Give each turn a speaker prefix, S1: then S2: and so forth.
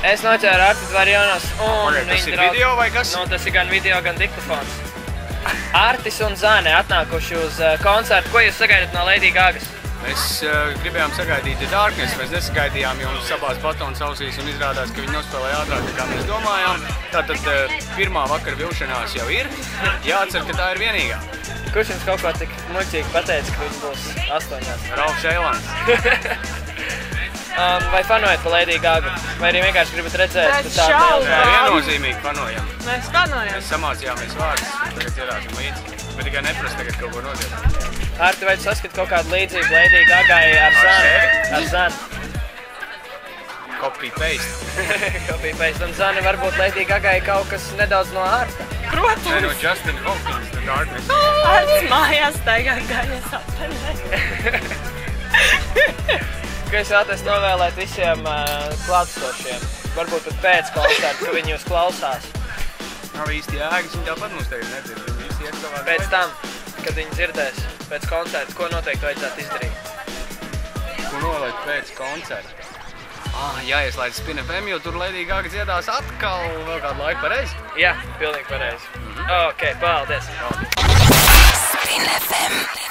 S1: Es noķēru Artis Varjonas un
S2: Tas ir video vai kas?
S1: Nu, tas ir gan video, gan diktofons. Artis un Zane atnākuši uz koncertu. Ko jūs sagaidat no Lady Gagas?
S2: Mēs gribējām sagaidīt The Darkness, mēs nesagaidījām jums sabās batons ausīs un izrādās, ka viņi nospēlēja ātrāk, kā mēs domājām. Tātad pirmā vakara vilšanās jau ir. Jāatcer, ka tā ir vienīgā.
S1: Kurš jums kaut ko tik muļķīgi pateica, ka viņš būs 8?
S2: Ralfs Eilands.
S1: Vai fanojat pa Lady Gagu? Vai arī vienkārši gribat redzēt,
S3: Mēs šaubām.
S2: Viennozīmīgi fanojam.
S3: Mēs fanojam.
S2: Mēs samācījāmies vārdus, tagad dziedāsim līdzi. Bet tikai neprast tagad kaut ko notiek.
S1: Arti, vai tu saskati kaut kādu līdzību Lady Gagai ar Zani?
S2: Copy-paste.
S1: Copy-paste. Un Zani varbūt Lady Gagai kaut kas nedaudz no ārsta?
S3: Protams.
S2: Ne no Justin Hawkins, The Darkness.
S3: Arts mājās tagad gaļas apelē.
S1: Ko es vēlaties novēlēt visiem klātesošiem? Varbūt pat pēc koncerta, ka viņi jūs klausās.
S2: Nav īsti jēgas, viņi tāpat mums tagad nedzird. Viņi visi iet savā
S1: Pēc tam, kad viņi dzirdēs pēc koncerta, ko noteikti vajadzētu izdarīt?
S2: Ko nolikt pēc koncerta? Jāieslēdz Spin FM, jo tur Lady Gaga dziedās atkal vēl kādu laiku pareizi?
S1: Jā, pilnīgi pareizi. Ok, paldies.
S4: Spin FM.